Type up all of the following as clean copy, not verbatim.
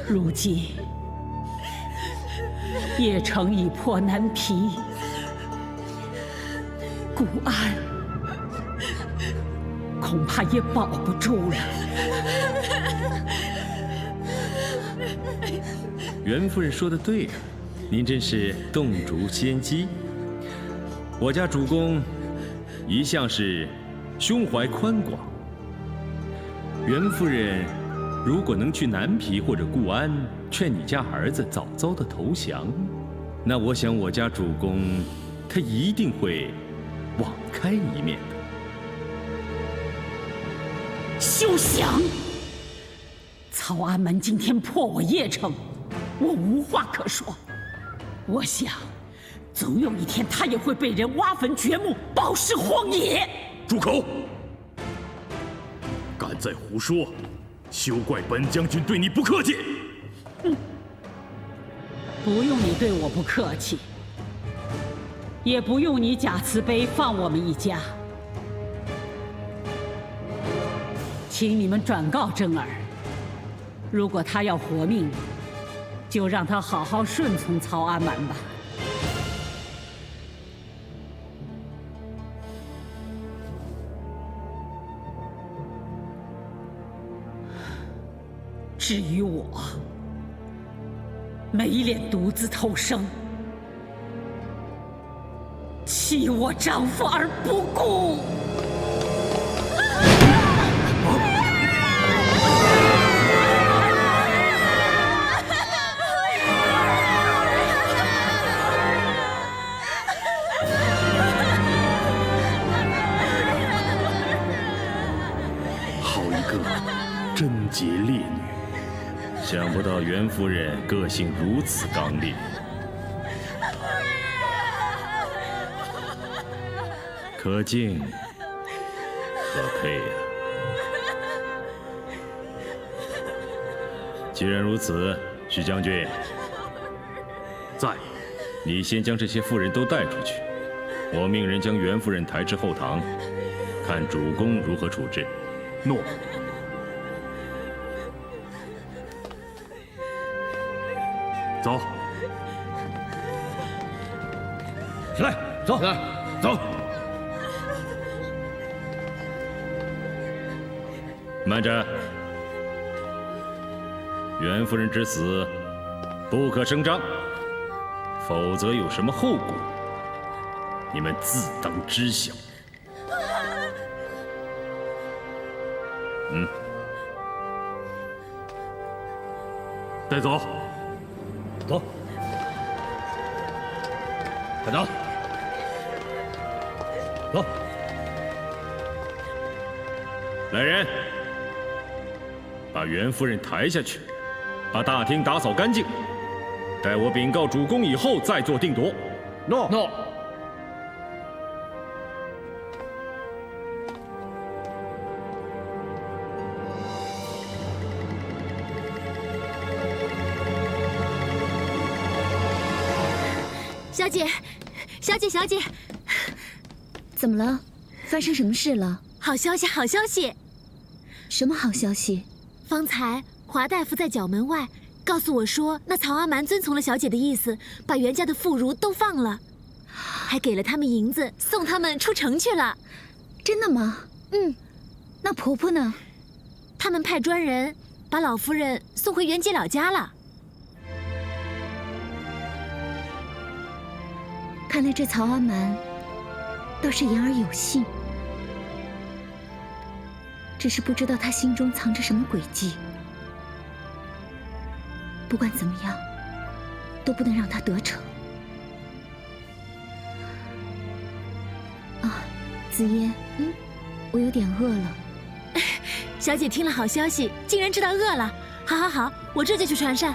如今邺城已破南皮，谷安恐怕也保不住了。袁夫人说的对啊，您真是洞烛先机。我家主公一向是胸怀宽广，袁夫人如果能去南皮或者固安劝你家儿子早早的投降，那我想我家主公他一定会网开一面的。休想！曹安门今天破我邺城，我无话可说。我想，总有一天他也会被人挖坟掘墓，暴尸荒野。住口！敢再胡说，休怪本将军对你不客气。不用你对我不客气，也不用你假慈悲放我们一家。请你们转告真儿，如果他要活命，就让他好好顺从曹阿瞒吧。至于我，没脸独自偷生，弃我丈夫而不顾。好一个贞洁烈女！想不到袁夫人个性如此刚烈，可敬可佩啊！既然如此，许将军，在，你先将这些妇人都带出去，我命人将袁夫人抬至后堂，看主公如何处置。诺。走，起来，走，走。慢着，袁夫人之死不可声张，否则有什么后果，你们自当知晓。带走。走，快走，走。来人，把袁夫人抬下去，把大厅打扫干净，待我禀告主公以后再做定夺。诺。小姐，小姐，小姐，怎么了？发生什么事了？好消息，好消息！什么好消息？方才华大夫在角门外告诉我说，那曹阿瞒遵从了小姐的意思，把袁家的妇孺都放了，还给了他们银子，送他们出城去了。真的吗？那婆婆呢？他们派专人把老夫人送回袁姐老家了。看来这曹阿瞒倒是言而有信，只是不知道他心中藏着什么诡计。不管怎么样，都不能让他得逞。啊，紫嫣，我有点饿了。小姐听了好消息，竟然知道饿了。好，好，好，我这就去传膳。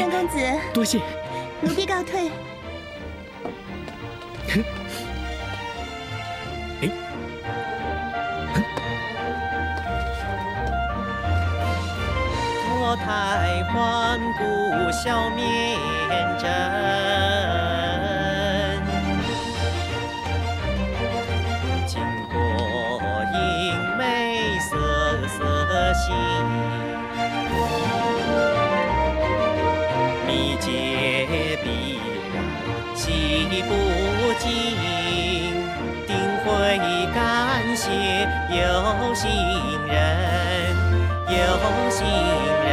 三公子，多谢。奴婢告退。脱胎换骨笑面针，经过英美瑟瑟心，历劫必然洗不尽，定会感谢有心人，有心人。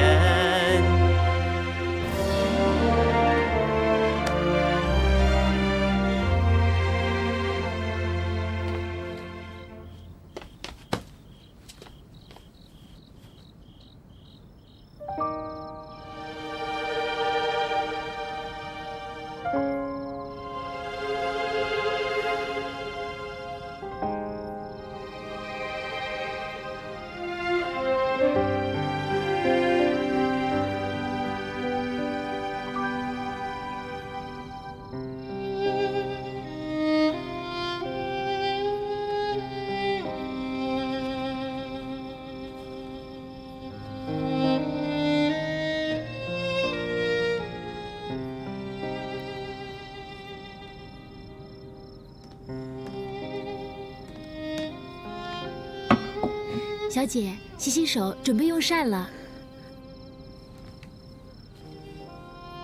小姐，洗洗手，准备用膳了。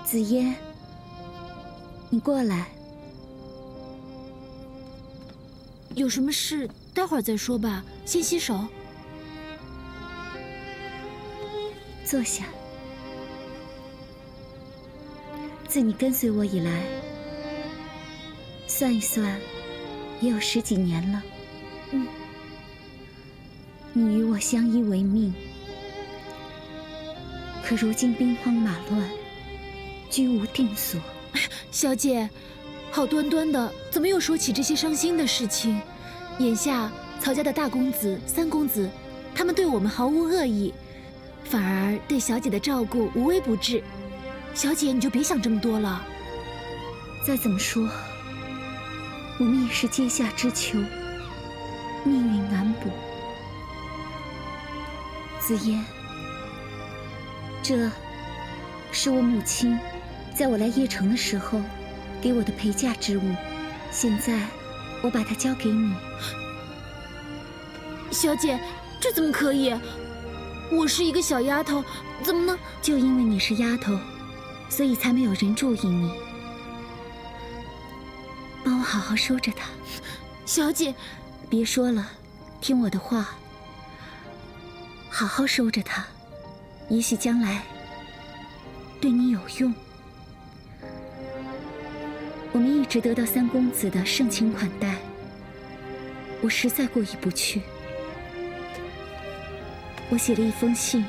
紫嫣，你过来。有什么事，待会儿再说吧。先洗手。坐下。自你跟随我以来，算一算，也有10几年了。你与我相依为命，可如今兵荒马乱，居无定所。小姐，好端端的，怎么又说起这些伤心的事情？眼下曹家的大公子、三公子，他们对我们毫无恶意，反而对小姐的照顾无微不至。小姐，你就别想这么多了。再怎么说，我们也是阶下之囚，命运难卜。紫嫣，这是我母亲在我来邺城的时候给我的陪嫁之物，现在我把它交给你。小姐，这怎么可以？我是一个小丫头，怎么能……就因为你是丫头，所以才没有人注意你。帮我好好收着它。小姐，别说了，听我的话，好好收着它，也许将来对你有用。我们一直得到三公子的盛情款待，我实在过意不去。我写了一封信，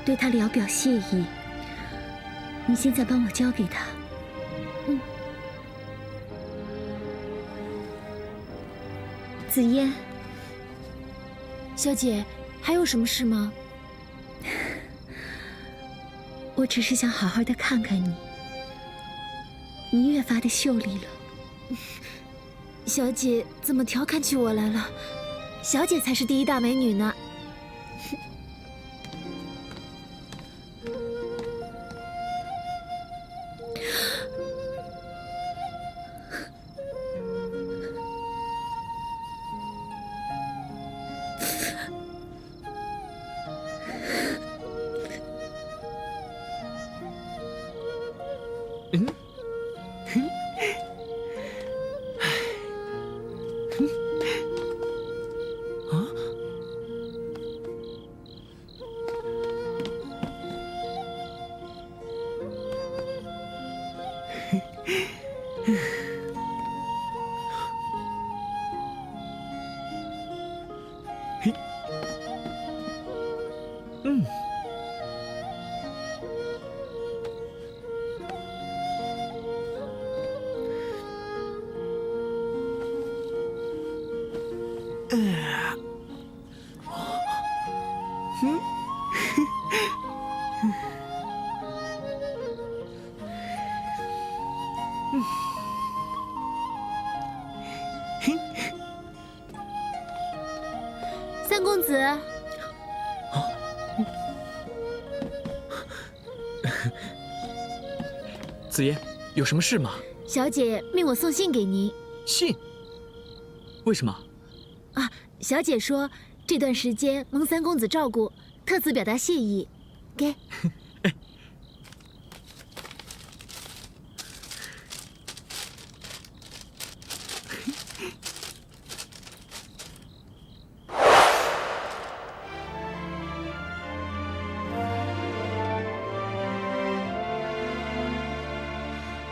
对他聊表谢意。你现在帮我交给他。紫嫣，小姐，还有什么事吗？我只是想好好的看看你，你越发的秀丽了。小姐怎么调侃起我来了？小姐才是第一大美女呢。三公子，子言，有什么事吗？小姐命我送信给您。信？为什么？啊，小姐说这段时间蒙三公子照顾，特此表达谢意。给。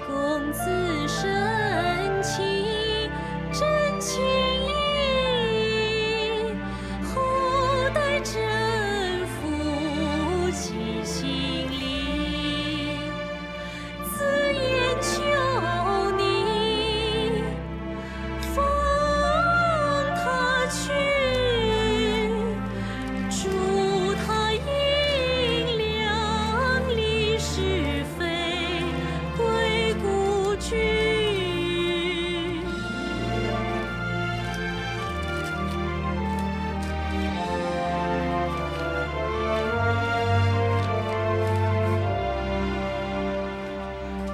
公子深情真情意，后代真福记心里。自言求你放他去，祝他阴凉离是非，归故居。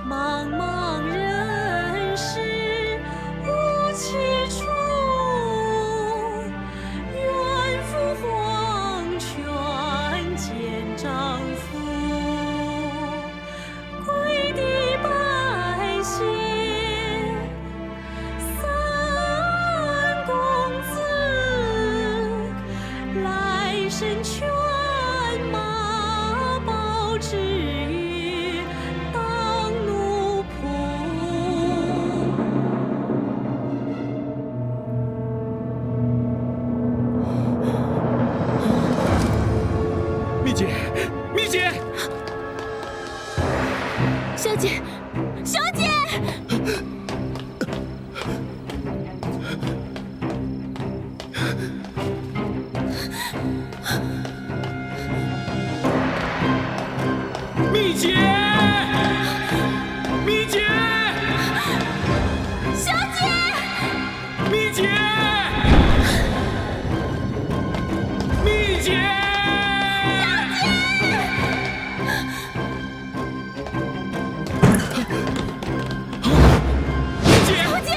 茫茫人世无期处，愿赴黄泉见丈夫。归地拜谢三公子，来生犬马报之于当奴仆。蜜姐，蜜姐，小姐，小姐，蜜姐，蜜姐，小姐，蜜姐，蜜姐。小姐，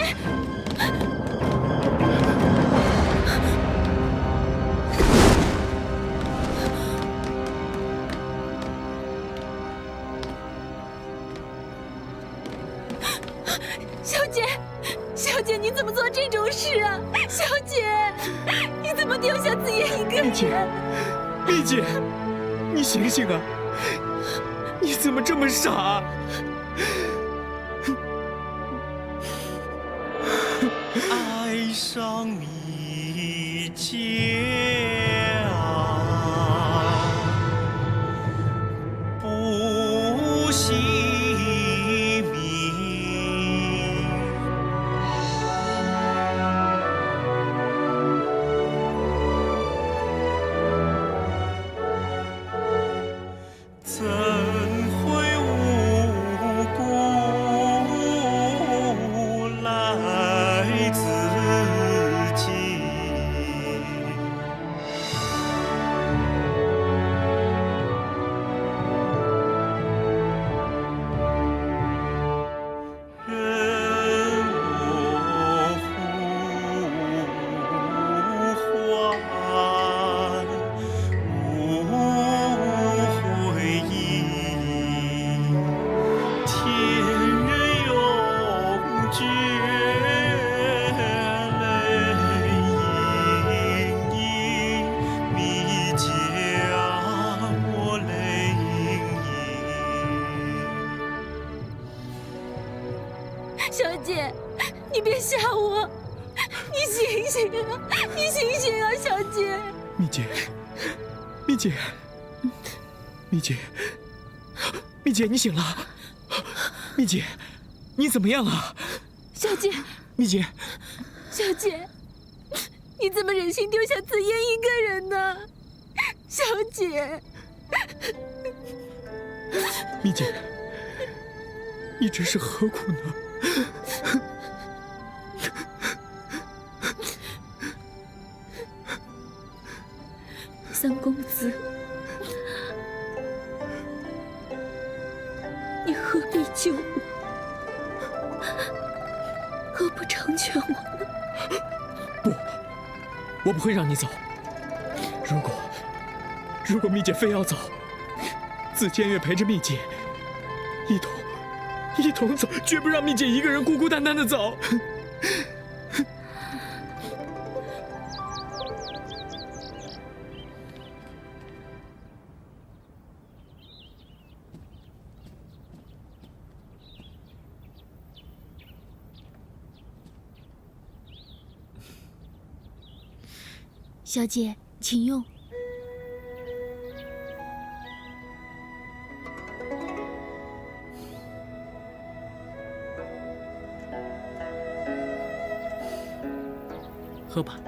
小姐，小姐，你怎么做这种事啊？小姐，你怎么丢下子言一个人？蜜姐，蜜姐，你醒醒啊！你怎么这么傻？爱上蜜姐啊，不惜命，怎会无故来自己？任我呼唤无回应，天人永绝泪盈盈，蜜姐啊，我泪盈盈。小姐，你别吓我，你醒醒啊！你醒醒啊，小姐！蜜姐，蜜姐，蜜姐，蜜姐，你醒了？蜜姐，你怎么样啊？小姐，蜜姐，小姐，你怎么忍心丢下子言一个人呢？小姐，蜜姐，你这是何苦呢？三公子，你何必救我？何不成全我呢？不，我不会让你走。如果蜜姐非要走，紫建月陪着蜜姐一同走，绝不让蜜姐一个人孤孤单单的走。小姐，请用。喝吧。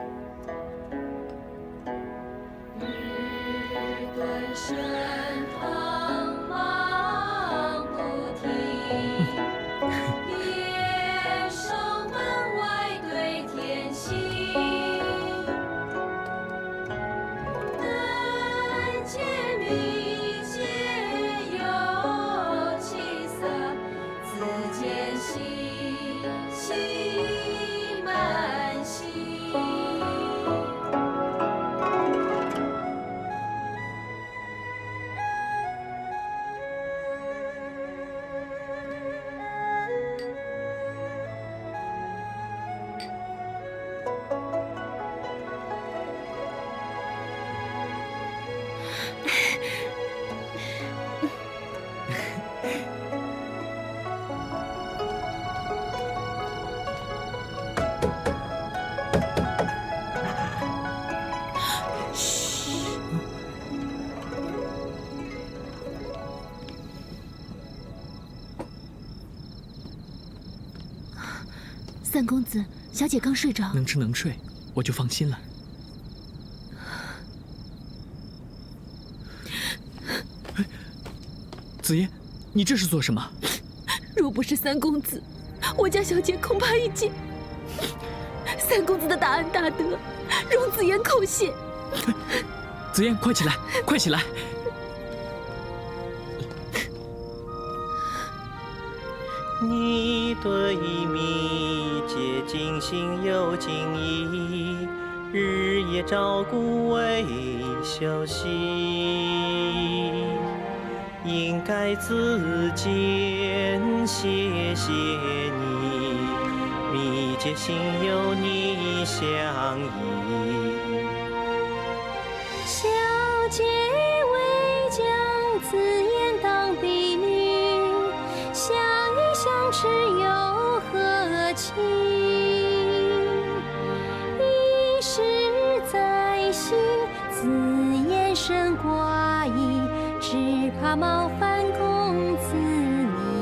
三公子，小姐刚睡着，能吃能睡，我就放心了。紫嫣，你这是做什么？若不是三公子，我家小姐恐怕已经……三公子的大恩大德，容紫嫣叩谢。紫嫣，快起来，快起来！你对蜜姐尽心又尽意，日夜照顾为孝心，应该自荐谢谢你，蜜姐心有你相依。小姐为将紫嫣当婢女，相依相持又何情？一事在心，紫嫣深挂意，只怕冒犯公子你。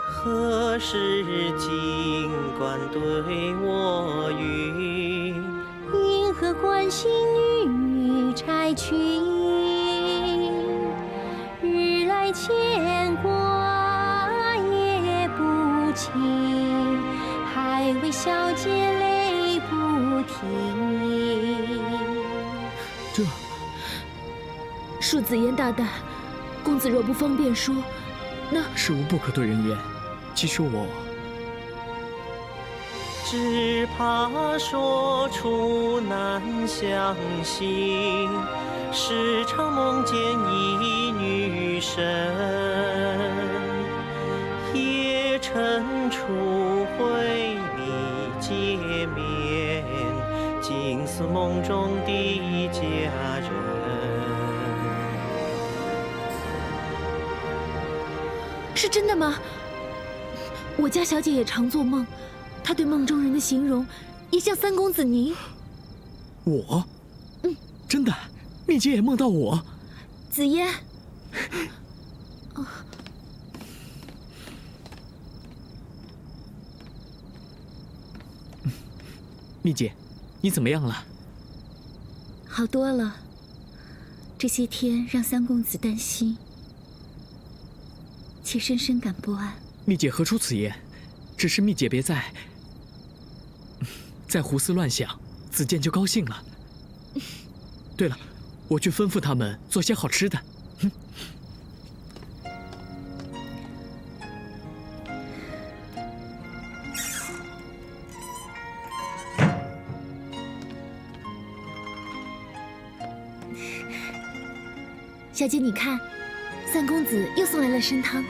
何时尽管对我语？因何关心女差去？日来牵挂夜不轻，还为小姐泪不停。恕紫嫣大胆，公子若不方便说，那事无不可对人言。其实我只怕说出难相信，时常梦见一女神，夜晨初会你见面，竟似梦中的佳人。是真的吗？我家小姐也常做梦，她对梦中人的形容也像三公子您。我，真的，蜜姐也梦到我。紫嫣，蜜姐，你怎么样了？好多了，这些天让三公子担心，妾深深感不安。蜜姐何出此言？只是蜜姐别再胡思乱想，子建就高兴了。对了，我去吩咐他们做些好吃的。小姐，你看，三公子又送来了参汤。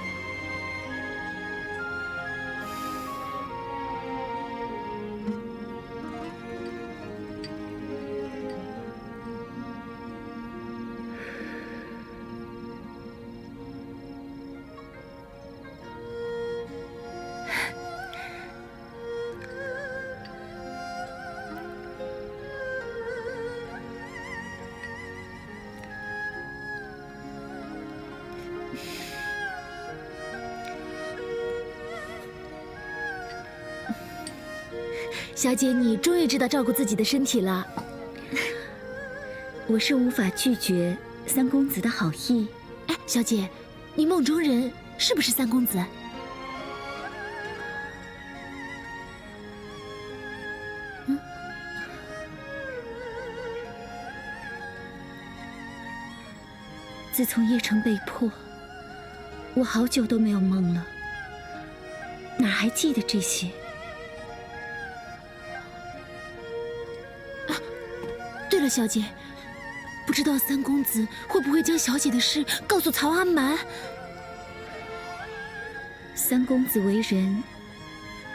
小姐，你终于知道照顾自己的身体了。我是无法拒绝三公子的好意。哎，小姐，你梦中人是不是三公子？自从邺城被破，我好久都没有梦了，哪还记得这些？对了，小姐，不知道三公子会不会将小姐的事告诉曹阿瞒？三公子为人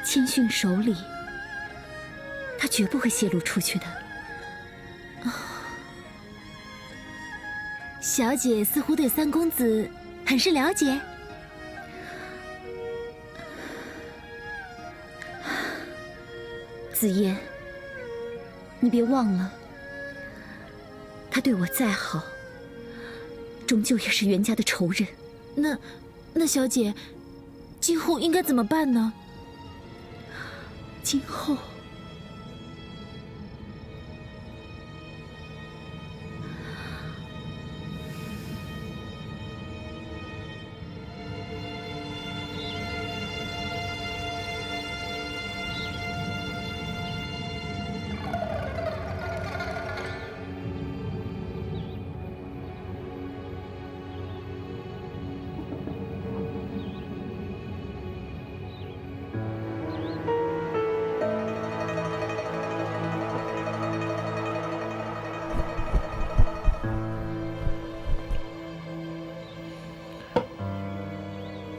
谦逊守礼，他绝不会泄露出去的。小姐似乎对三公子很是了解。紫嫣，你别忘了，他对我再好，终究也是袁家的仇人。那小姐，今后应该怎么办呢？今后，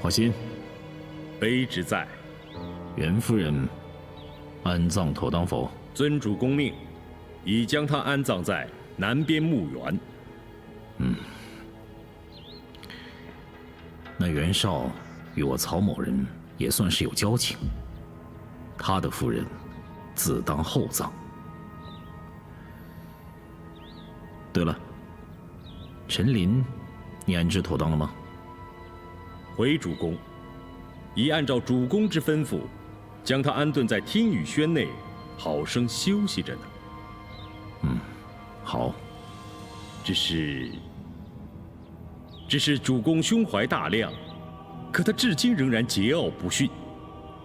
华歆，卑职在。袁夫人安葬妥当否？尊主公命，已将她安葬在南边墓园。那袁绍与我曹某人也算是有交情，他的夫人自当厚葬。对了，陈琳，你安置妥当了吗？回主公，已按照主公之吩咐，将他安顿在听雨轩内，好生休息着呢。好。只是主公胸怀大量，可他至今仍然桀骜不驯，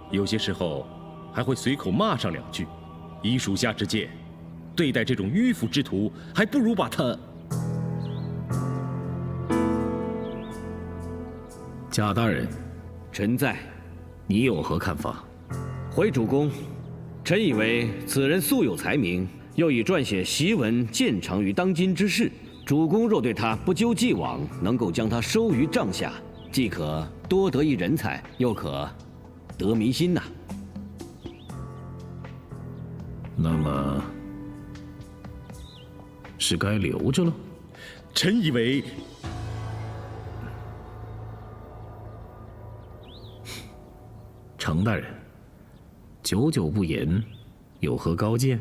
有些时候还会随口骂上两句。依属下之见，对待这种迂腐之徒，还不如把他……贾大人，臣在。你有何看法？回主公，臣以为此人素有才名，又已撰写檄文见长于当今之事。主公若对他不究既往，能够将他收于帐下，既可多得一人才，又可得民心呐。那么是该留着了？臣以为，程大人，久久不言，有何高见？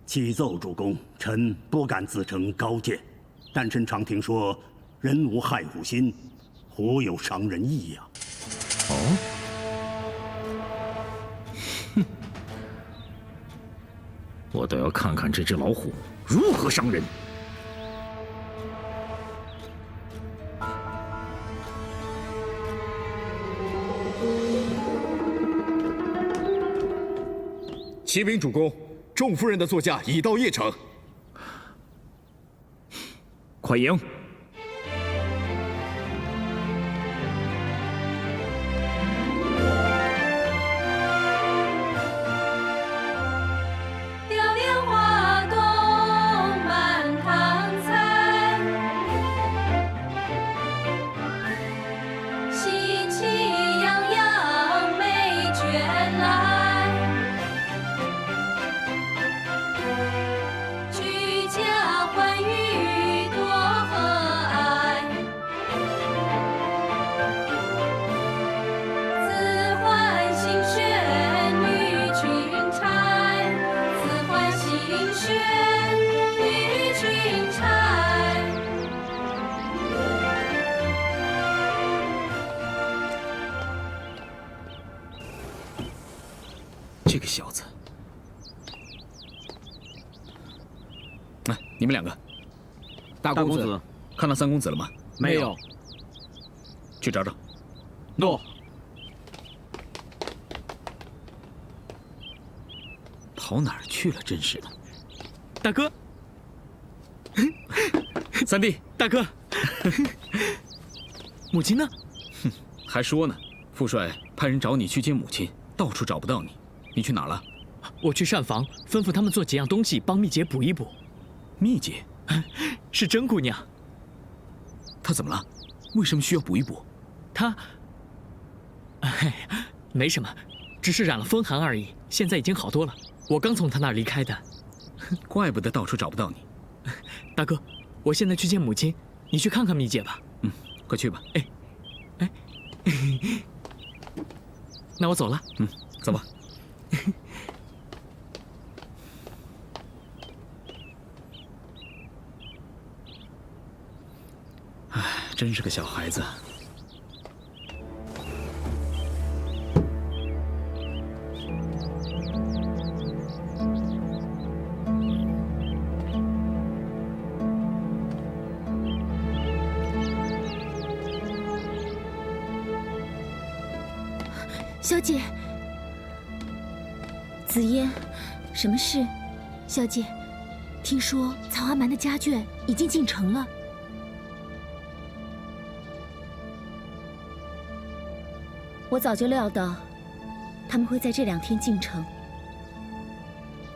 启奏主公，臣不敢自称高见，但臣常听说，人无害虎心，虎有伤人意呀。哦，哼，我倒要看看这只老虎如何伤人。启禀主公，众夫人的座驾已到邺城。快迎！雕莲花动满堂彩，喜气洋洋美眷来，居家欢愉多和爱，自欢心轩与君钗，自欢心轩与君钗。这个小子，来，你们两个，大公子看到三公子了吗？没有。去找找。诺。跑哪儿去了？真是的。大哥，三弟，大哥，母亲呢？还说呢。副帅派人找你去接母亲，到处找不到你，你去哪儿了？我去膳房，吩咐他们做几样东西，帮蜜姐补一补。蜜姐，是甄姑娘。她怎么了？为什么需要补一补？她，没什么，只是染了风寒而已，现在已经好多了。我刚从她那儿离开的。怪不得到处找不到你。大哥，我现在去见母亲，你去看看蜜姐吧。快去吧。哎，那我走了。走吧。真是个小孩子。小姐，紫嫣，什么事？小姐，听说曹阿瞒的家眷已经进城了。我早就料到，他们会在这2天进城。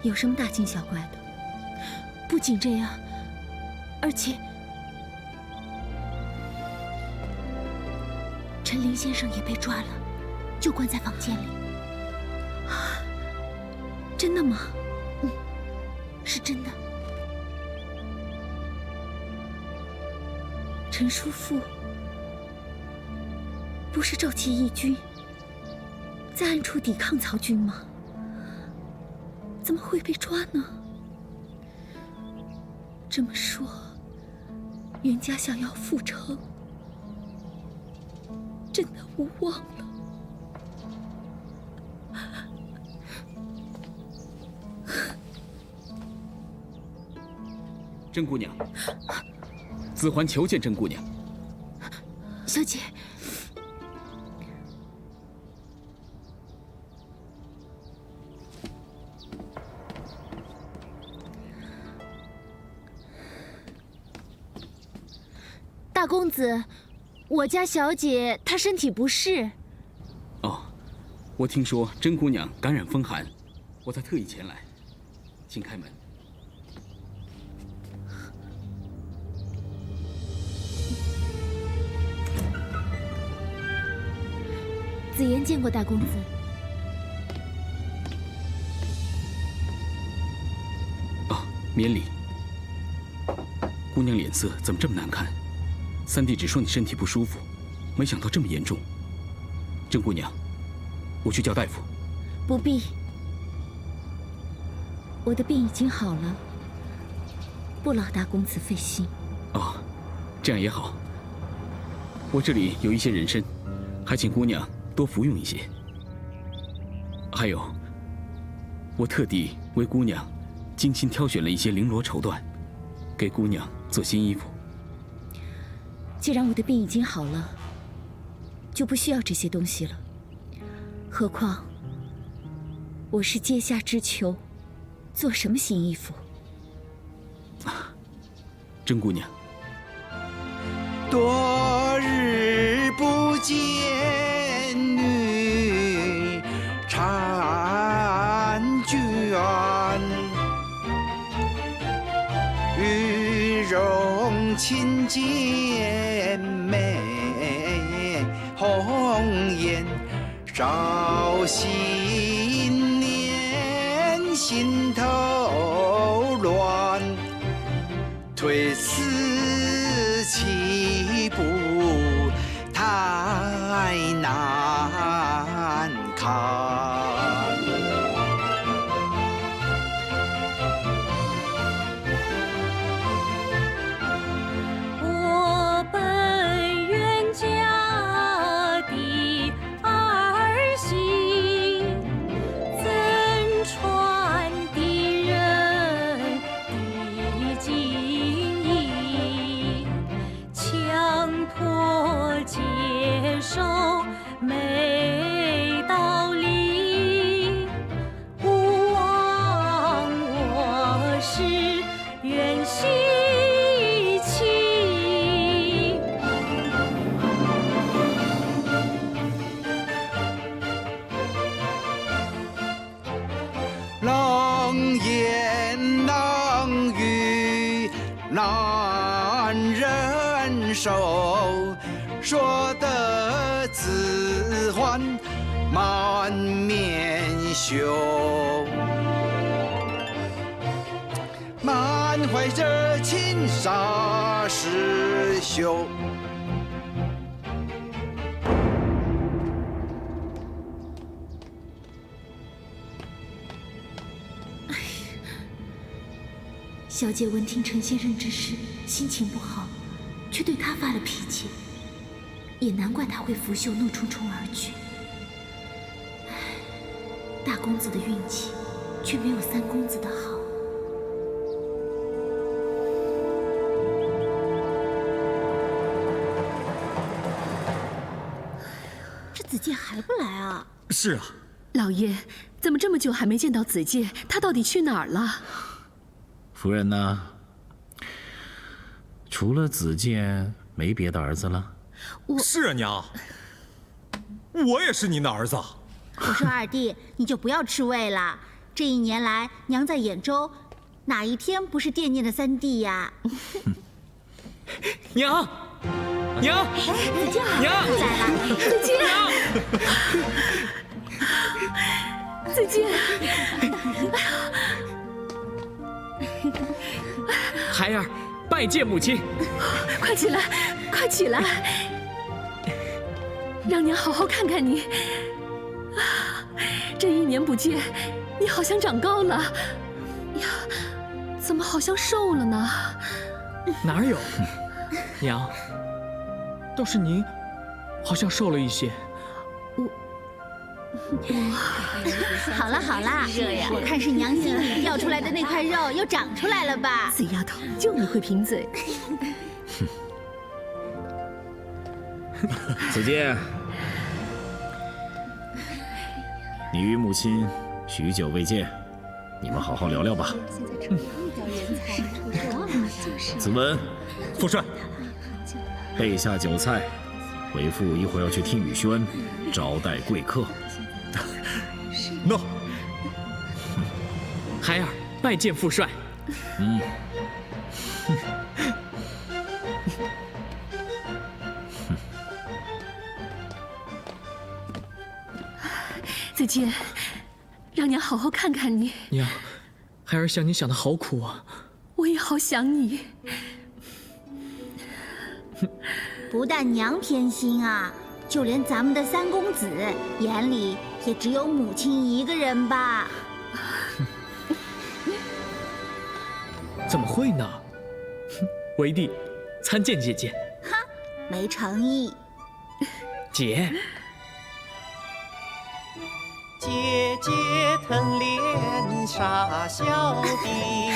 有什么大惊小怪的？不仅这样，而且陈林先生也被抓了，就关在房间里。真的吗？是真的。陈叔父不是召集义军，在暗处抵抗曹军吗？怎么会被抓呢？这么说，袁家想要复城，真的无望了。甄姑娘，子桓求见甄姑娘。小姐，大公子，我家小姐她身体不适。哦，我听说甄姑娘感染风寒，我才特意前来，请开门。紫嫣见过大公子。免礼。姑娘脸色怎么这么难看？三弟只说你身体不舒服，没想到这么严重。甄姑娘，我去叫大夫。不必，我的病已经好了，不劳大公子费心。哦，这样也好。我这里有一些人参，还请姑娘多服用一些。还有，我特地为姑娘精心挑选了一些绫罗绸缎，给姑娘做新衣服。既然我的病已经好了，就不需要这些东西了。何况我是阶下之囚，做什么新衣服？甄姑娘，多日不见女婵娟，玉容亲见美，红颜照新年，心头乱，退思起步太难看。我本愿家的儿媳，怎传敌人的锦衣，强迫接受没道理，勿忘我是愿惜妻。冷言冷语难忍受，说得自欢满面羞，满怀热情煞是羞。小姐闻听陈先生之事，心情不好，却对他发了脾气，也难怪他会拂袖怒冲冲而去。唉，大公子的运气却没有三公子的好。这子建还不来啊？是啊，老爷，怎么这么久还没见到子建？他到底去哪儿了？夫人呢？除了子建，没别的儿子了？是啊，娘，我也是您的儿子。我说二弟，你就不要吃味了。这一年来，娘在兖州，哪一天不是惦念着三弟呀？娘，娘，子建娘来了，子建，子建，孩儿拜见母亲。快起来，快起来，让娘好好看看你。这一年不见，你好像长高了呀，怎么好像瘦了呢？哪有？娘，倒是您好像瘦了一些。好了好了，我看是娘心里掉出来的那块肉又长出来了吧？死丫头，就你会贫嘴。子建，你与母亲许久未见，你们好好聊聊吧。子文，父帅，备下酒菜，为父一会儿要去听雨轩招待贵客。诺。孩儿拜见父帅。子建，让娘好好看看你。娘，孩儿想你想的好苦啊。我也好想你。不但娘偏心啊，就连咱们的三公子眼里也只有母亲一个人吧？怎么会呢？为弟参见姐姐。哼，没诚意。姐。姐姐疼怜傻小弟，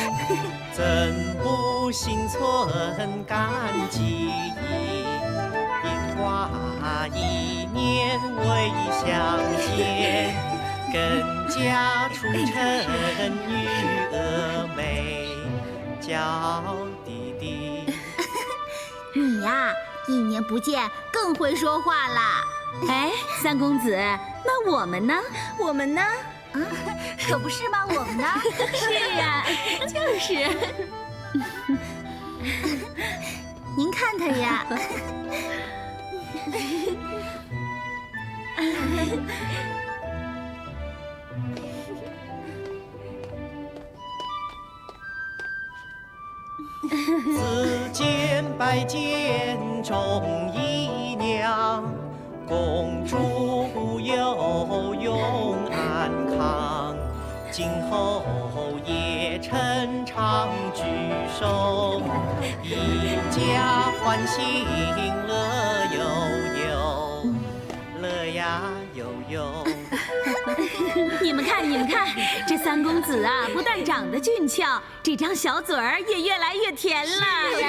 怎不心存感激？因寡一年未相见，更见嫁出臣女峨眉，叫弟弟。你呀，一年不见更会说话了。哎，三公子，那我们呢？我们呢？啊，可不是吗？我们呢？是呀，就是。您看他呀。子见拜见忠义娘，公主有永安康。今后也臣常举手，一家欢欣乐悠悠，乐呀悠悠。你们看，这三公子啊，不但长得俊俏，这张小嘴儿也越来越甜了。是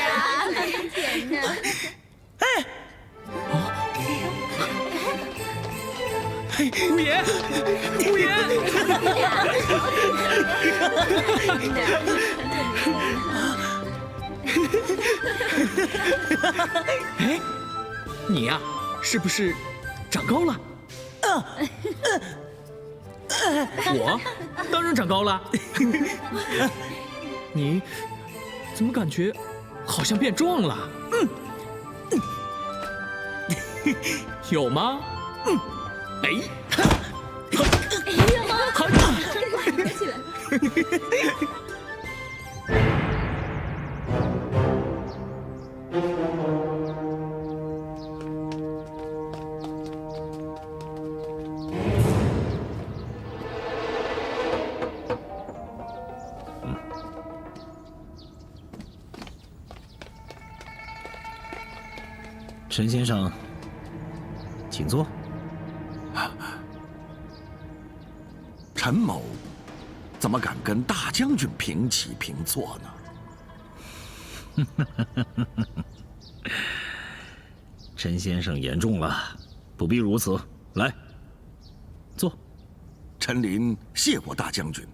啊，甜呢。哎，嘿，五爷，五爷！哎，你呀，是不是长高了？我当然长高了。你怎么感觉好像变壮了？有吗？哎，有吗？好，起来。陈先生，请坐。陈某怎么敢跟大将军平起平坐呢？陈先生言重了，不必如此。来，坐。陈琳谢过大将军。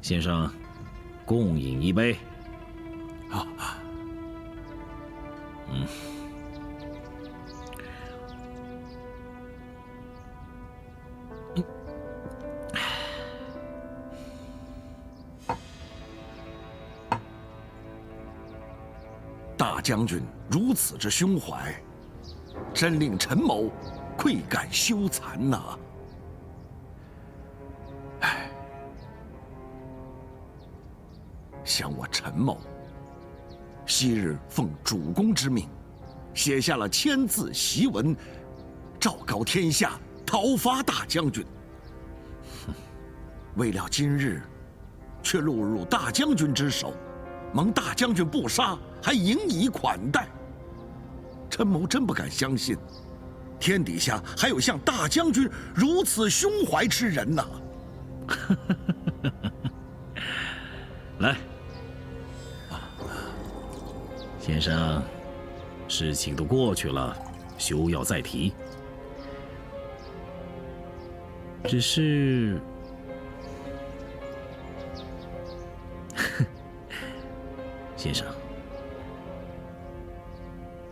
先生，共饮一杯。大将军如此之胸怀，真令陈某愧感羞惭呐。唉，想我陈某，昔日奉主公之命，写下了签字檄文，昭告天下，讨伐大将军。未料今日，却落入大将军之手，蒙大将军不杀，还迎以款待。陈某真不敢相信，天底下还有像大将军如此胸怀之人呐！来，先生，事情都过去了，休要再提。只是，先生，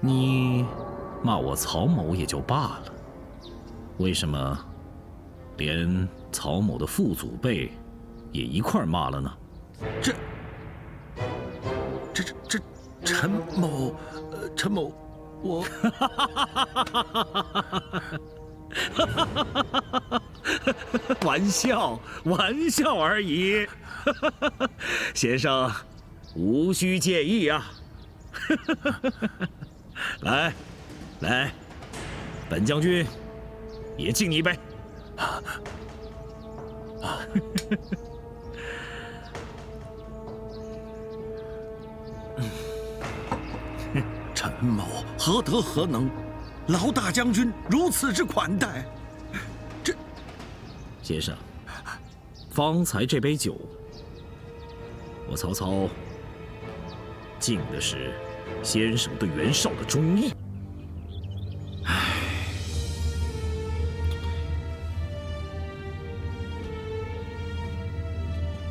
你骂我曹某也就罢了，为什么连曹某的父祖辈也一块骂了呢？陈某，我玩笑而已，先生无需介意啊。来，本将军也敬你一杯。陈某何德何能，劳大将军如此之款待？先生，方才这杯酒，我曹操敬的是先生对袁绍的忠义。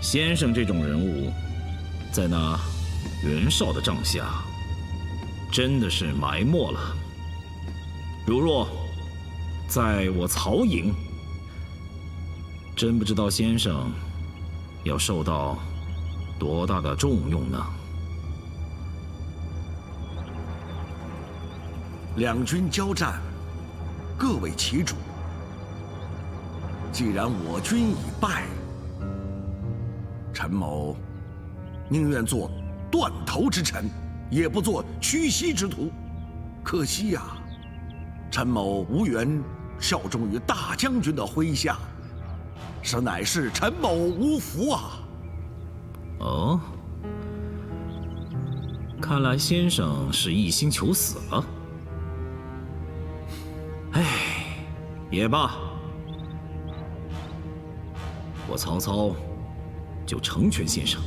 先生这种人物，在那袁绍的帐下，真的是埋没了。如若在我曹营，真不知道先生要受到多大的重用呢？两军交战，各为其主。既然我军已败，陈某宁愿做断头之臣，也不做屈膝之徒。可惜呀，陈某无缘效忠于大将军的麾下，实乃是陈某无福啊！哦，看来先生是一心求死了。唉，也罢，我曹操就成全先生。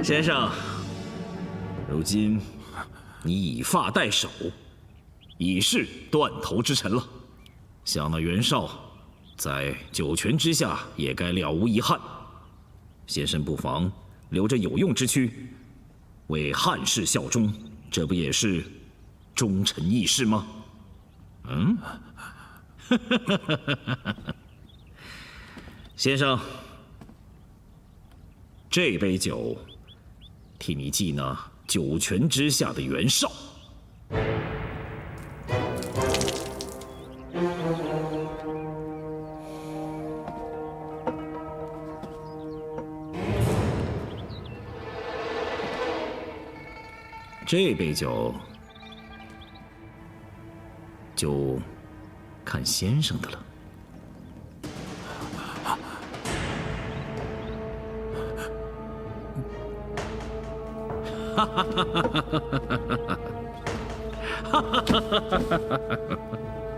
先生，如今你以发代首，已是断头之臣了。想那袁绍，在九泉之下也该了无遗憾。先生不妨留着有用之躯，为汉室效忠，这不也是忠臣义士吗？嗯，先生，这杯酒替你祭那九泉之下的袁绍。这杯酒就看先生的了。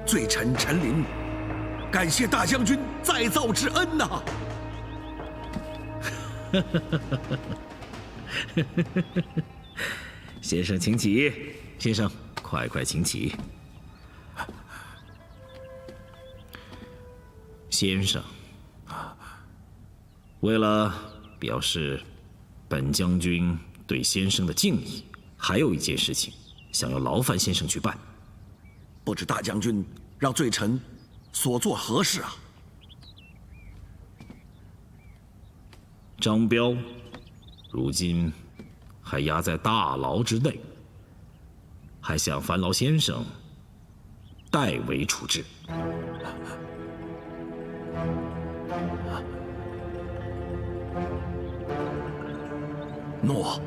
罪臣陈琳，感谢大将军再造之恩呐！先生请起，先生快快请起。先生，为了表示本将军对先生的敬意，还有一件事情想要劳烦先生去办。不知大将军让罪臣所做何事啊？张彪如今还押在大牢之内，还想烦劳先生代为处置。诺。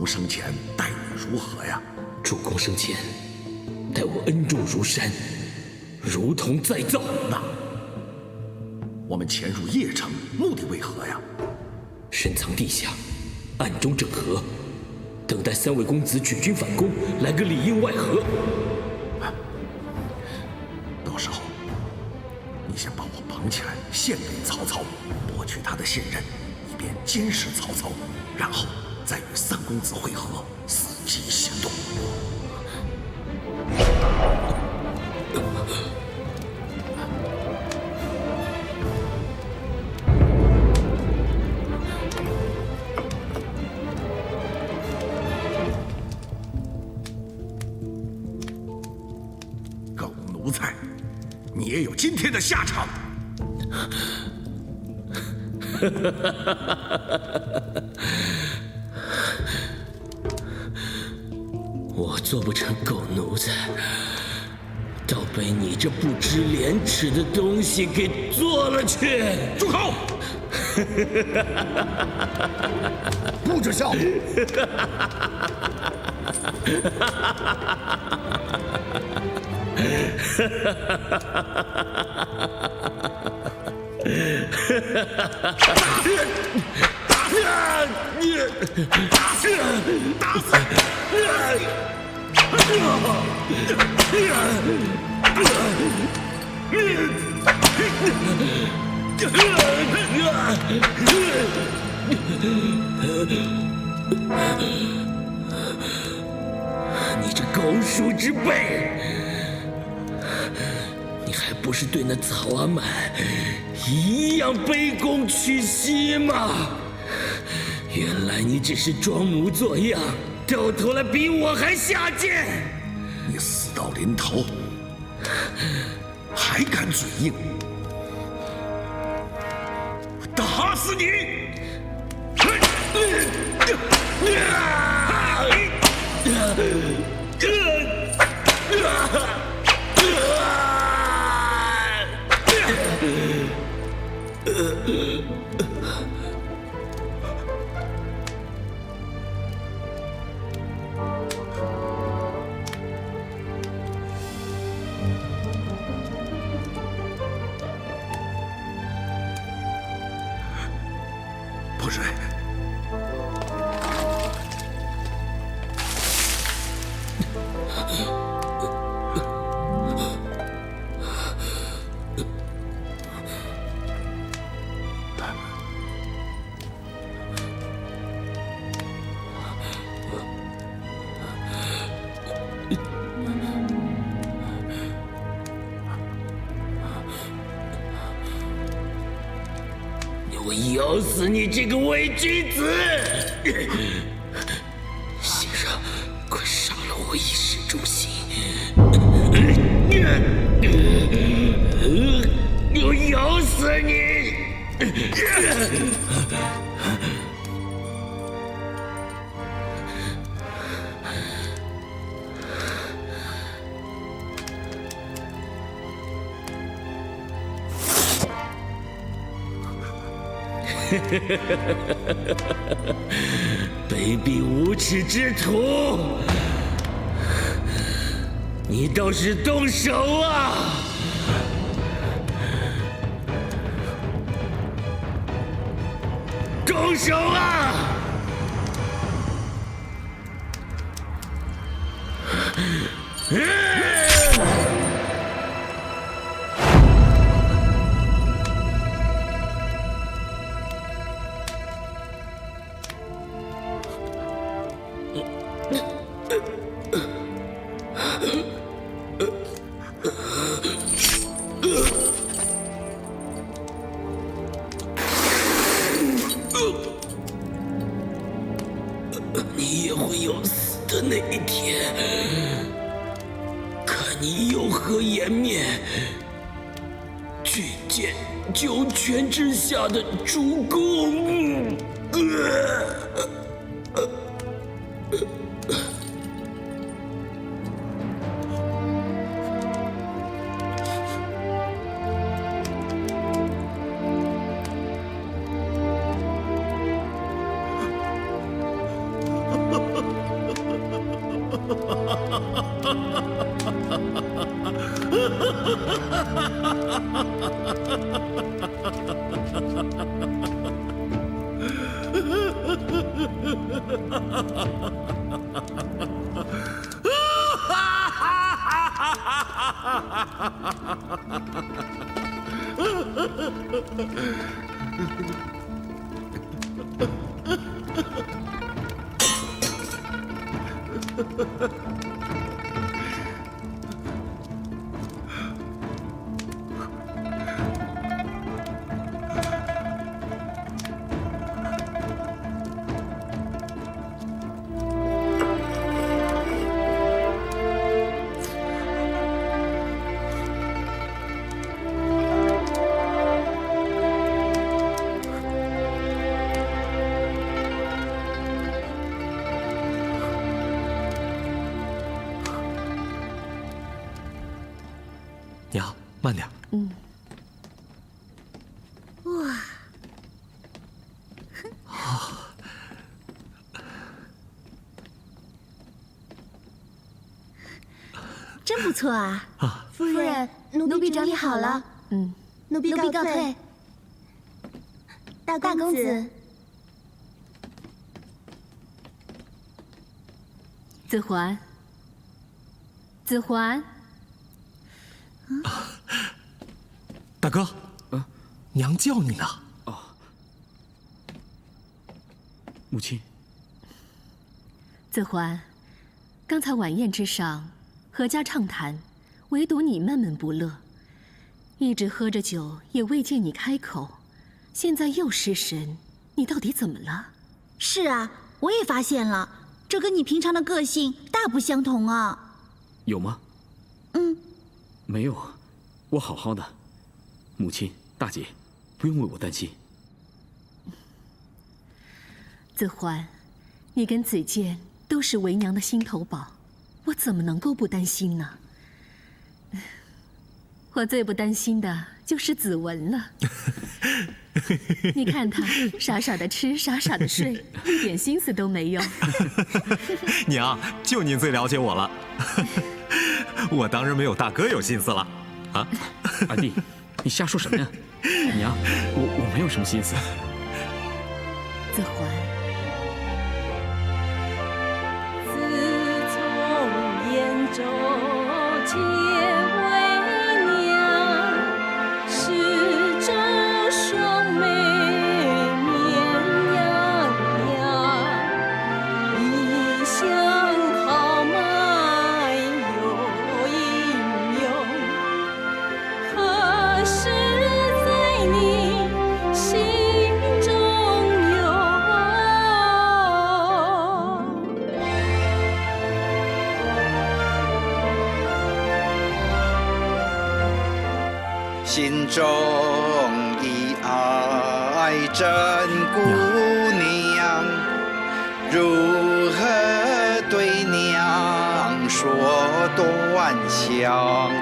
生前待你如何呀？主公生前待我恩重如山，如同再造。那我们潜入邺城，目的为何呀？深藏地下，暗中整合，等待三位公子举军反攻，来个里应外合。到时候，你先把我绑起来，献给曹操，博取他的信任，以便监视曹操，然后再与三公子会合，伺机行动。今天的下场。我做不成狗奴才，倒被你这不知廉耻的东西给做了去！住口！不准笑！你这狗鼠之辈，你还不是对那曹阿满一样卑躬屈膝吗？原来你只是装模作样，到头来比我还下贱！你死到临头，还敢嘴硬？我打死你！泼水。我咬死你这个伪君子！先生，快杀了我以示忠心！我咬死你！卑鄙无耻之徒，你倒是动手啊！动手啊！你也会有死的那一天，看你有何颜面去见九泉之下的主公。慢点。哇，真不错啊！夫人，奴婢整理好了。奴婢告退。大公子，子桓，子桓，大哥，娘叫你呢。母亲。子桓，刚才晚宴之上，阖家畅谈，唯独你闷闷不乐，一直喝着酒，也未见你开口。现在又失神，你到底怎么了？是啊，我也发现了，这跟你平常的个性大不相同啊。有吗？没有啊，我好好的。母亲、大姐，不用为我担心。子桓，你跟子建都是为娘的心头宝，我怎么能够不担心呢？我最不担心的就是子文了。你看他傻傻的吃，傻傻的睡，一点心思都没有。娘，就您最了解我了。我当然没有大哥有心思了。啊，二弟，你瞎说什么呀？娘，我没有什么心思。子桓，自从兖州结为娘，始终双眉面洋洋，一向豪迈又英勇，何时在你心中有？心中已爱真姑娘，如何对娘说端详？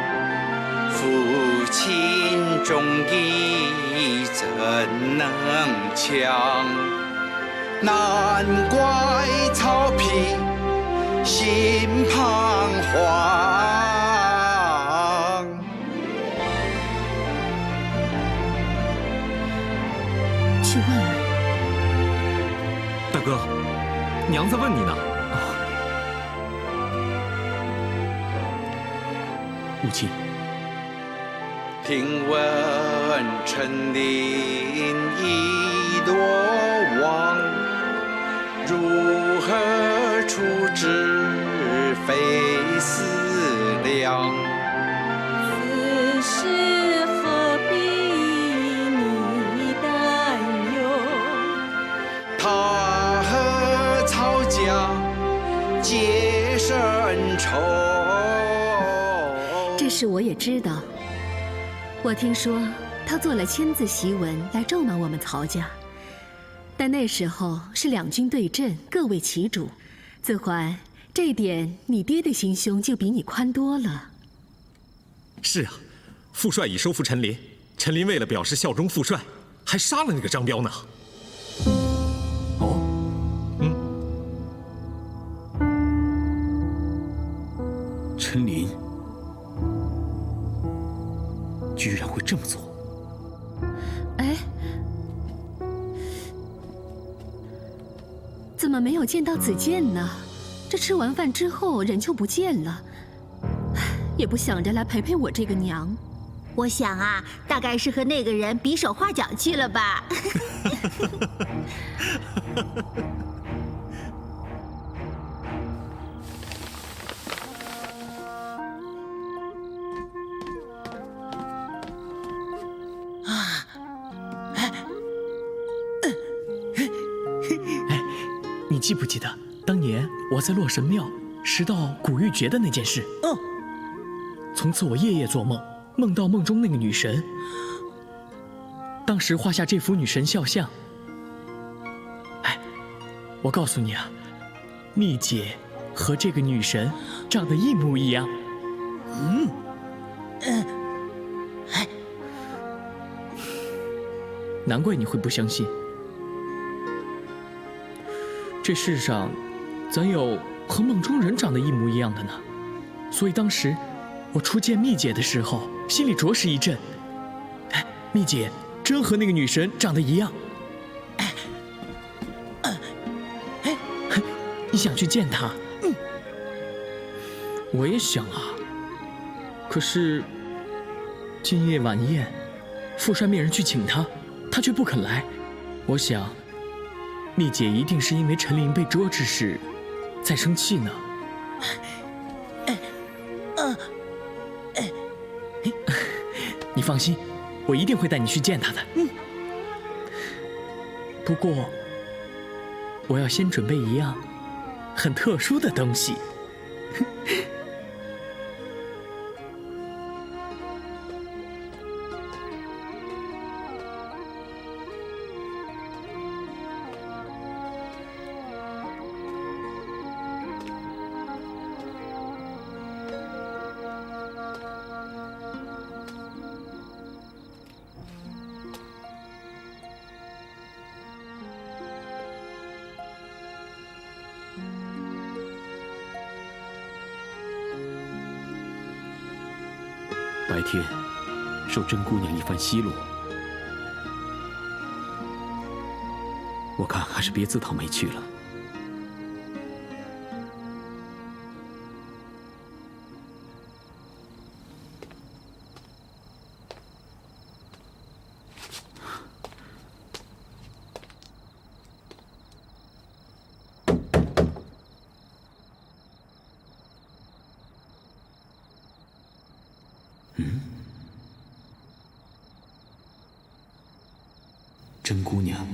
父亲忠义怎能强？难怪曹丕心彷徨。去问问。大哥，娘在问你呢。母亲。听闻陈琳已落网，如何处置非思量？此事何必你担忧？他和曹家结深仇。这事我也知道。我听说他做了签字檄文来咒骂我们曹家，但那时候是两军对阵，各为其主。子桓，这一点你爹的心胸就比你宽多了。是啊，父帅已收复陈琳，陈琳为了表示效忠父帅，还杀了那个张彪呢。陈琳居然会这么做。哎，怎么没有见到子建呢？这吃完饭之后人就不见了，也不想着来陪陪我这个娘。我想啊，大概是和那个人比手画脚去了吧。你记不记得当年我在洛神庙拾到古玉珏的那件事？从此我夜夜做梦，梦到梦中那个女神。当时画下这幅女神肖像。我告诉你啊，蜜姐和这个女神长得一模一样。难怪你会不相信。这世上，怎有和梦中人长得一模一样的呢？所以当时我初见蜜姐的时候，心里着实一震。哎，蜜姐真和那个女神长得一样。你想去见她？我也想啊。可是今夜晚宴，富帅命人去请她，她却不肯来。我想，蜜姐一定是因为陈琳被捉之事在生气呢。你放心，我一定会带你去见她的。不过，我要先准备一样很特殊的东西。白天受甄姑娘一番奚落，我看还是别自讨没趣了。甄姑娘，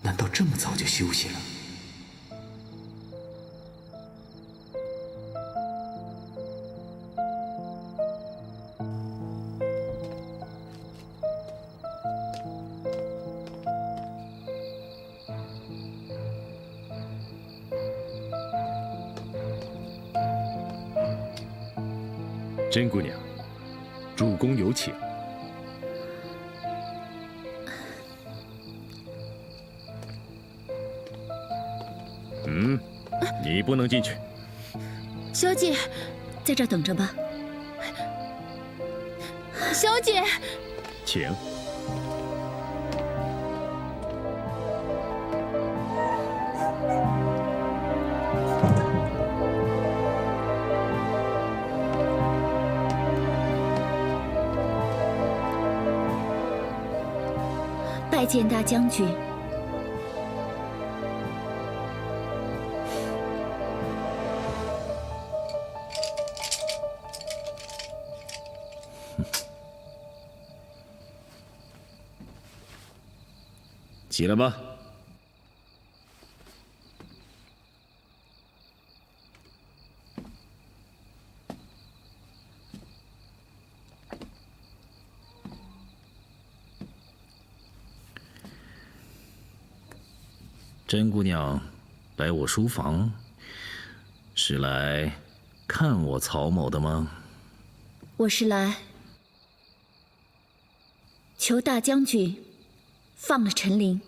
难道这么早就休息了？甄姑娘，主公有请。你不能进去。小姐，在这儿等着吧。小姐，请。拜见大将军。起来吧。甄姑娘来我书房，是来看我曹某的吗？我是来求大将军放了陈琳。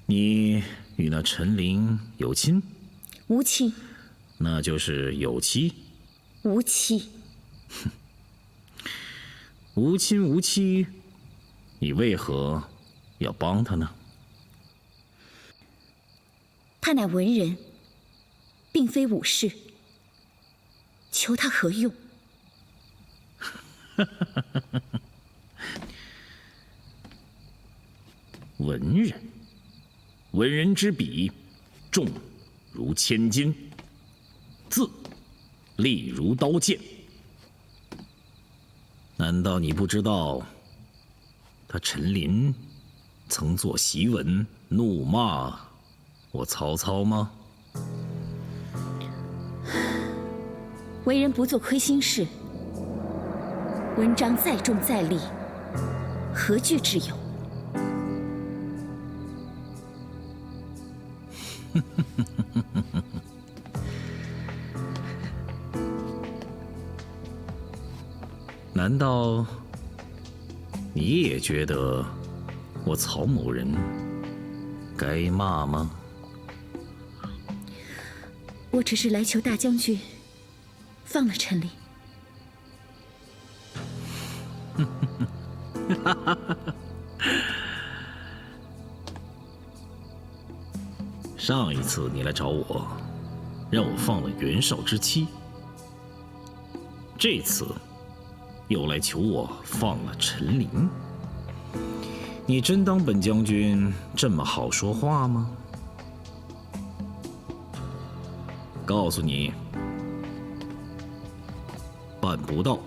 你与那陈琳有亲？无亲。那就是有妻？无妻。无亲无妻，你为何要帮他呢？他乃文人，并非武士，求他何用？文人，文人之笔，重如千斤，字利如刀剑。难道你不知道，他陈琳曾作檄文怒骂我曹操吗？为人不做亏心事，文章再重再利，何惧之有？难道你也觉得我曹某人该骂吗？我只是来求大将军放了陈琳。上一次你来找我，让我放了袁绍之妻，这次又来求我放了陈琳。你真当本将军这么好说话吗？告诉你，办不到。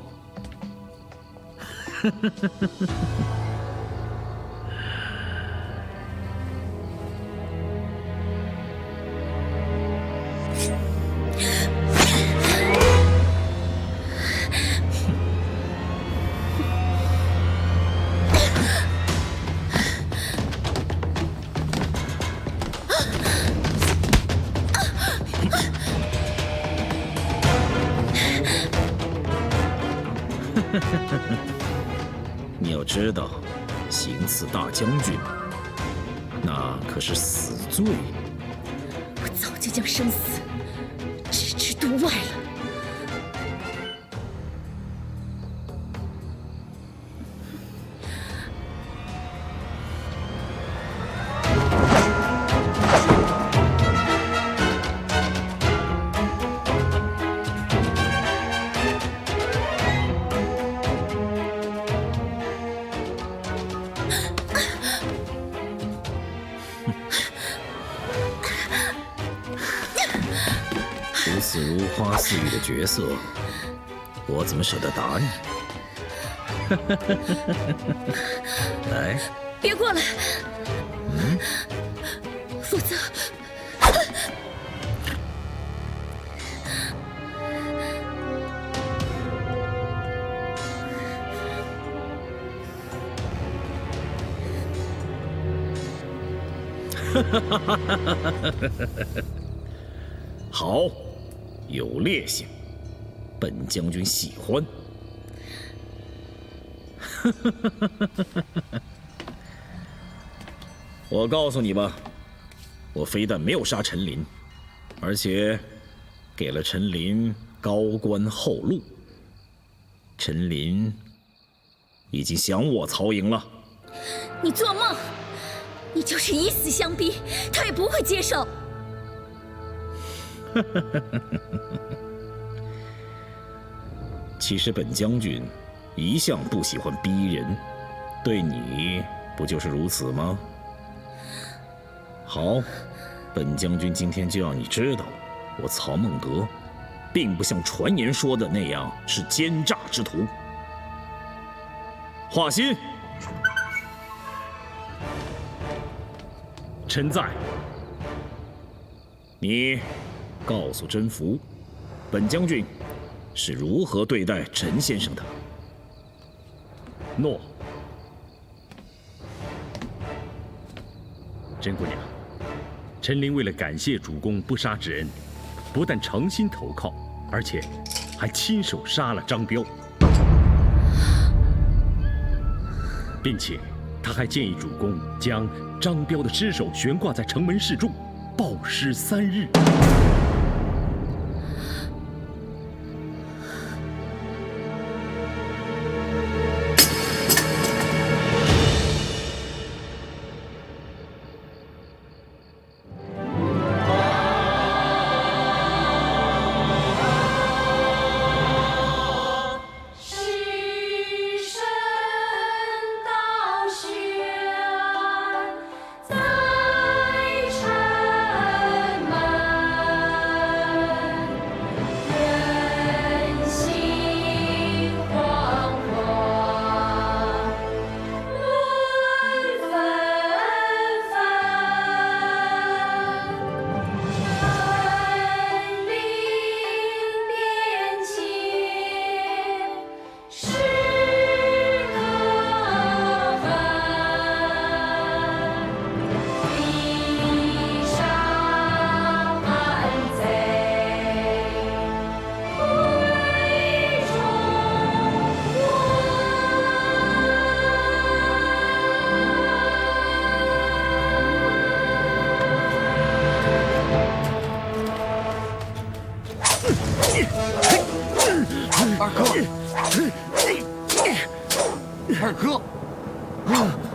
你要知道，行刺大将军，那可是死罪。我早就将生死置之度外了。如此如花似玉的角色，我怎么舍得打你？来，别过来！否则，好，有烈性，本将军喜欢。我告诉你吧，我非但没有杀陈琳，而且给了陈琳高官厚禄。陈琳已经降我曹营了。你做梦！你就是以死相逼，他也不会接受。其实本将军一向不喜欢逼人，对你不就是如此吗？好，本将军今天就让你知道，我曹孟德并不像传言说的那样是奸诈之徒。华歆，臣在。你告诉甄宓，本将军是如何对待陈先生的。诺。甄姑娘，陈琳为了感谢主公不杀之恩，不但诚心投靠，而且还亲手杀了张彪，并且他还建议主公将张彪的尸首悬挂在城门示众，暴尸3日。在城门。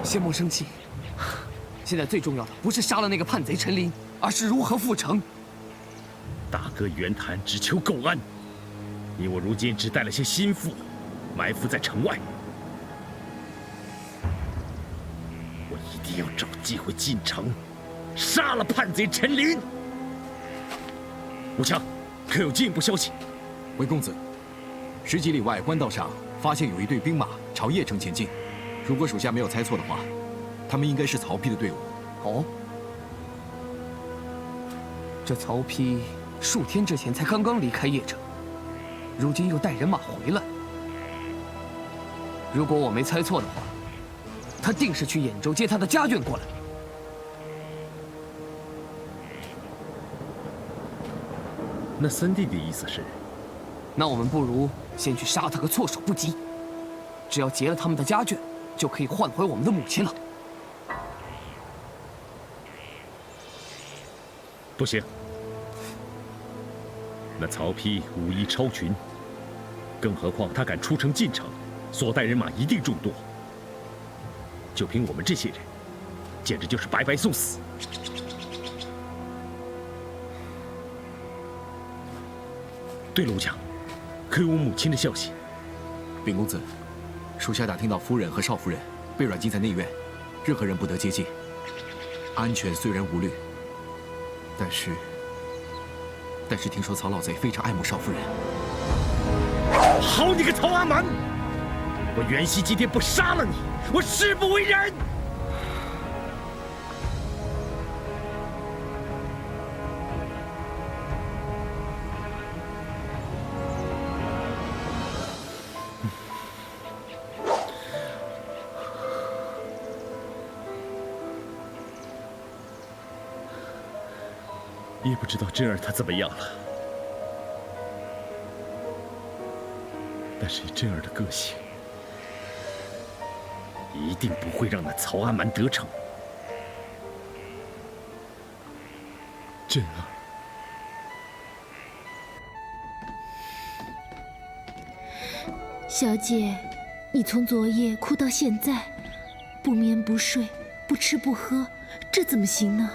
先莫生气，现在最重要的不是杀了那个叛贼陈琳，而是如何复城。大哥袁谭只求够安，你我如今只带了些心腹，埋伏在城外。我一定要找机会进城，杀了叛贼陈琳。武强，可有进一步消息？韦公子，10几里外官道上发现有一队兵马朝邺城前进，如果属下没有猜错的话，他们应该是曹丕的队伍。哦，这曹丕数天之前才刚刚离开邺城，如今又带人马回来。如果我没猜错的话，他定是去兖州接他的家眷过来。那三弟的意思是？那我们不如先去杀他个措手不及，只要劫了他们的家眷，就可以换回我们的母亲了。不行，那曹丕武艺超群，更何况他敢出城进城，所带人马一定众多。就凭我们这些人，简直就是白白送死。对了，武强，可有我母亲的消息？禀公子，属下打听到夫人和少夫人被软禁在内院，任何人不得接近。安全虽然无虑，但是听说曹老贼非常爱慕少夫人。好你个曹阿瞒！我袁熙今天不杀了你，我誓不为人！也不知道真儿她怎么样了，但是以真儿的个性，一定不会让那曹阿瞒得逞。真儿，小姐，你从昨夜哭到现在，不眠不睡，不吃不喝，这怎么行呢？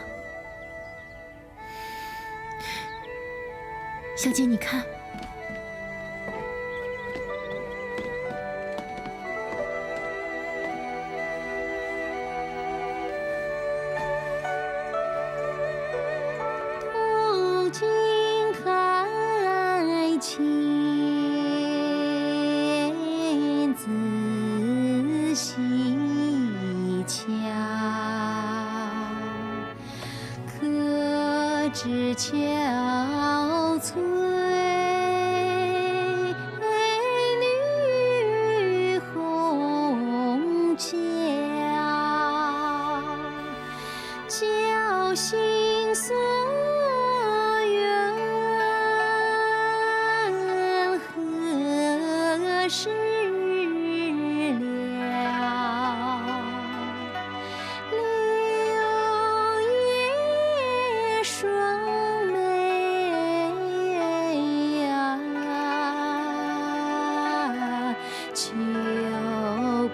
小姐，你看，途经开前自西桥，可知憔悴。绿红娇，侥幸所愿何时了？柳叶双眉呀，久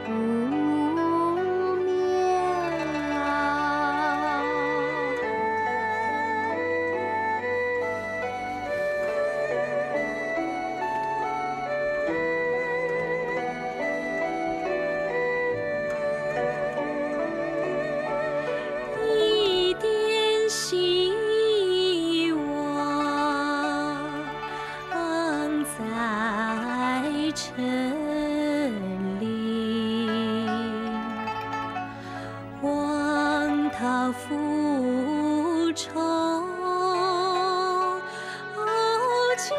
不眠。一点希望在陈琳，望他复仇，将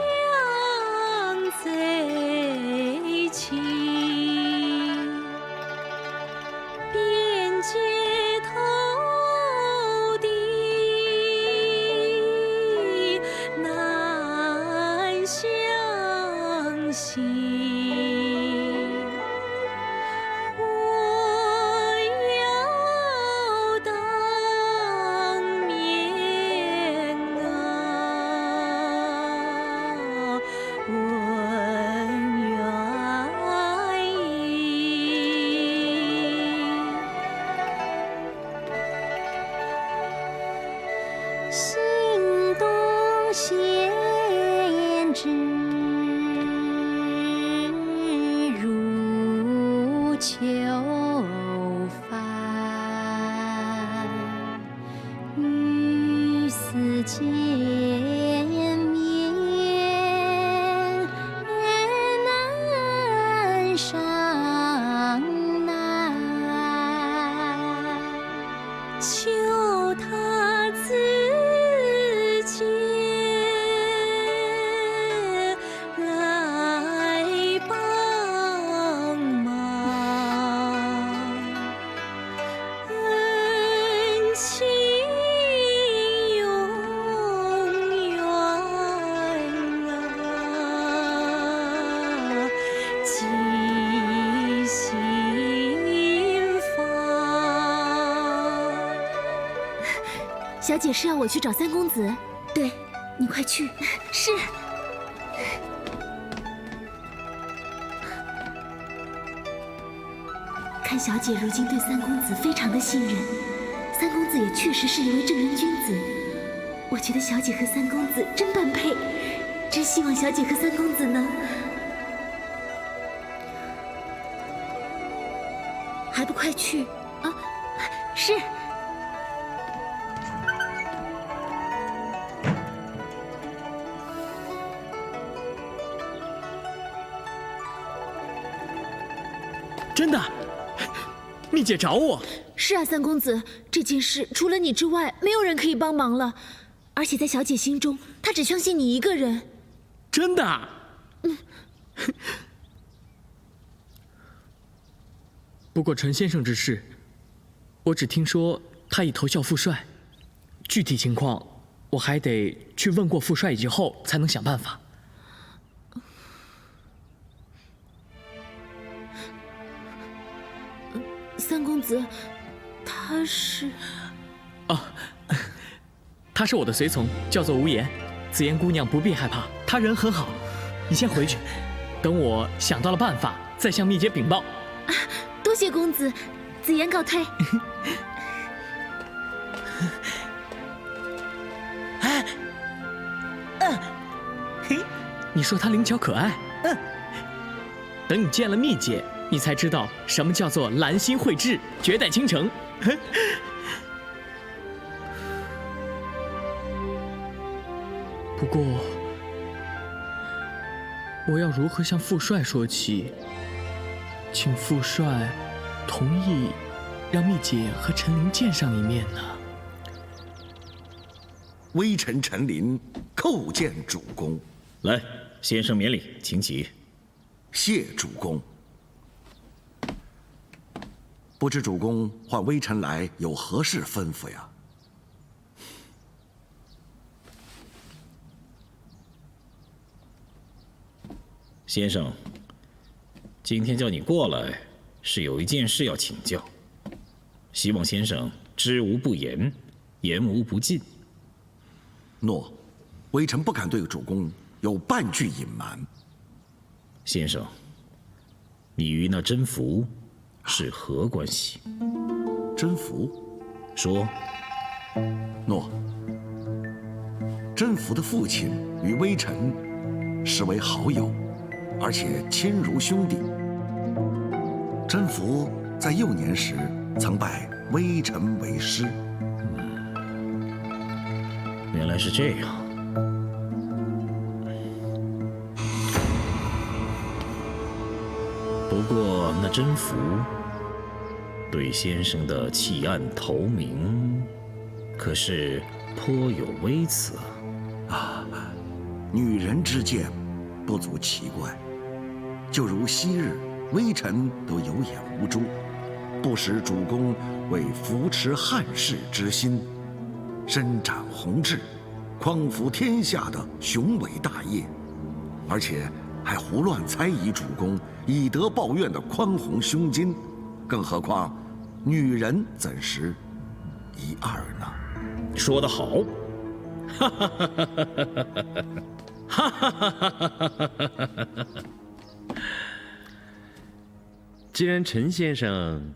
贼情。边界投敌，难相信。我要当面囚犯，与死见面，难上难，求他自荐来帮忙，恩情永远啊，记心房。小姐是要我去找三公子？对，你快去。是。看小姐如今对三公子非常的信任，三公子也确实是一位正人君子。我觉得小姐和三公子真般配，真希望小姐和三公子能……还不快去啊！是。真的，蜜姐找我。是啊，三公子，这件事除了你之外，没有人可以帮忙了。而且在小姐心中，她只相信你一个人。真的？不过陈先生之事，我只听说他已投效副帅，具体情况我还得去问过副帅以后才能想办法。三公子，他是……哦，他是我的随从，叫做无言。紫妍姑娘不必害怕，他人很好。你先回去，等我想到了办法，再向蜜姐禀报。啊，多谢公子，紫妍告退。你说她灵巧可爱？等你见了蜜姐，你才知道什么叫做兰心蕙质，绝代倾城。不过，我要如何向副帅说起，请副帅同意让蜜姐和陈琳见上一面呢？微臣陈琳叩见主公。来，先生免礼，请起。谢主公。不知主公唤微臣来有何事吩咐呀？先生，今天叫你过来，是有一件事要请教，希望先生知无不言，言无不尽。诺，微臣不敢对主公有半句隐瞒。先生，你与那甄宓是何关系？甄宓？说。诺，甄宓的父亲与微臣实为好友，而且亲如兄弟。甄宓在幼年时曾拜微臣为师。原来是这样。不过那甄宓对先生的弃暗投明，可是颇有微词啊！女人之见，不足奇怪。就如昔日微臣都有眼无珠，不识主公为扶持汉室之心，伸展宏志，匡扶天下的雄伟大业，而且还胡乱猜疑主公以德报怨的宽宏胸襟，更何况女人怎识一二呢？说得好！哈哈哈哈哈哈！既然陈先生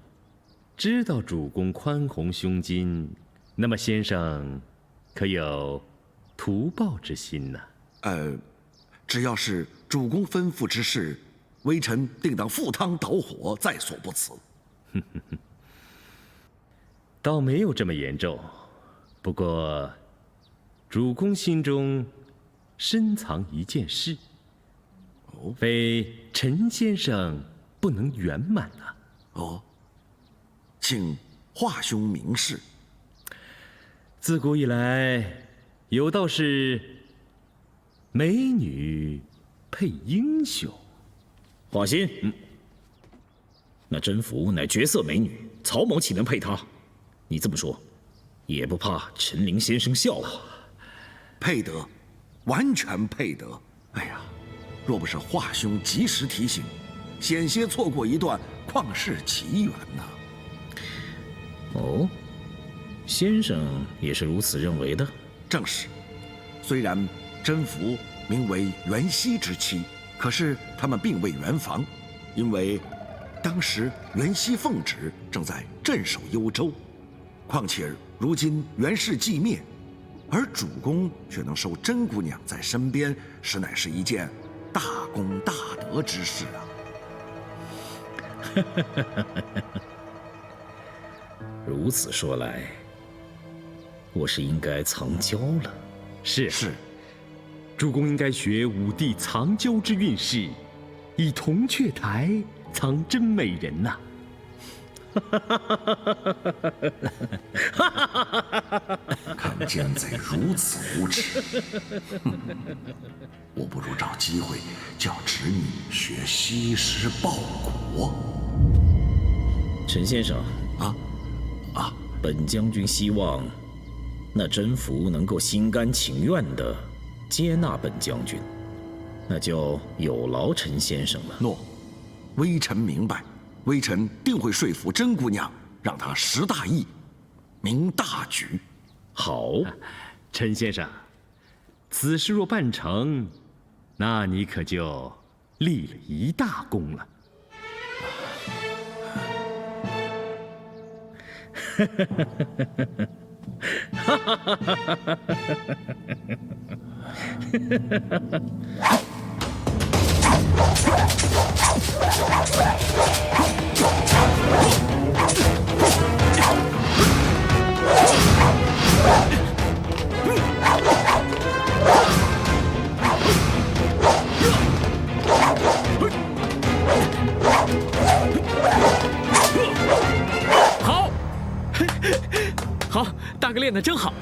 知道主公宽宏胸襟，那么先生可有图报之心呢？只要是主公吩咐之事，微臣定当赴汤蹈火，在所不辞。倒没有这么严重，不过主公心中深藏一件事，非陈先生不能圆满啊。哦，请华兄明示。自古以来，有道是美女配英雄。华歆，那甄宓乃绝色美女，曹某岂能配她？你这么说，也不怕陈林先生笑话？配得，完全配得。哎呀，若不是华兄及时提醒，险些错过一段旷世奇缘呐。哦，先生也是如此认为的？正是。虽然甄宓名为袁熙之妻，可是他们并未圆房，因为当时袁熙奉旨正在镇守幽州。况且如今袁氏既灭，而主公却能收甄姑娘在身边，实乃是一件大功大德之事啊！如此说来，我是应该藏娇了。是，主公应该学武帝藏娇之运势，以铜雀台藏真美人呐。看奸贼如此无耻，我不如找机会叫侄女学西施报国。陈先生本将军希望那甄宓能够心甘情愿地接纳本将军，那就有劳陈先生了。诺，微臣明白。微臣定会说服甄姑娘，让她识大义，明大局。好，陈先生，此事若办成，那你可就立了一大功了。好，好，大哥练得真好。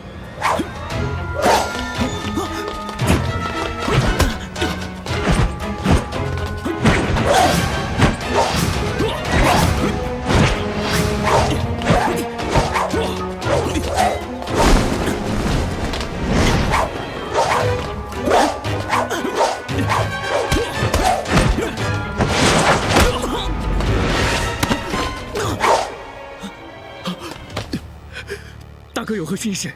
大哥有何训示？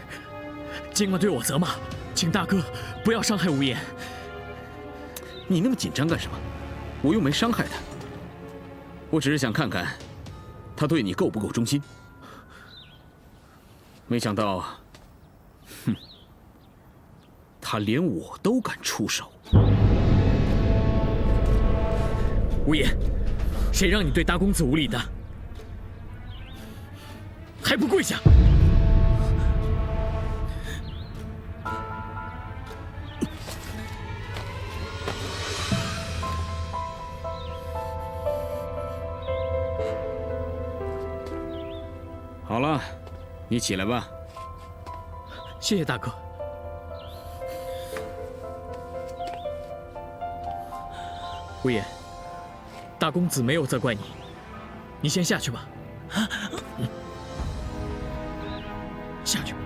尽管对我责骂，请大哥不要伤害无言。你那么紧张干什么？我又没伤害他，我只是想看看他对你够不够忠心。没想到，他连我都敢出手。无言，谁让你对大公子无礼的？还不跪下！好了，你起来吧。谢谢大哥。无言，大公子没有责怪你，你先下去吧。下去吧。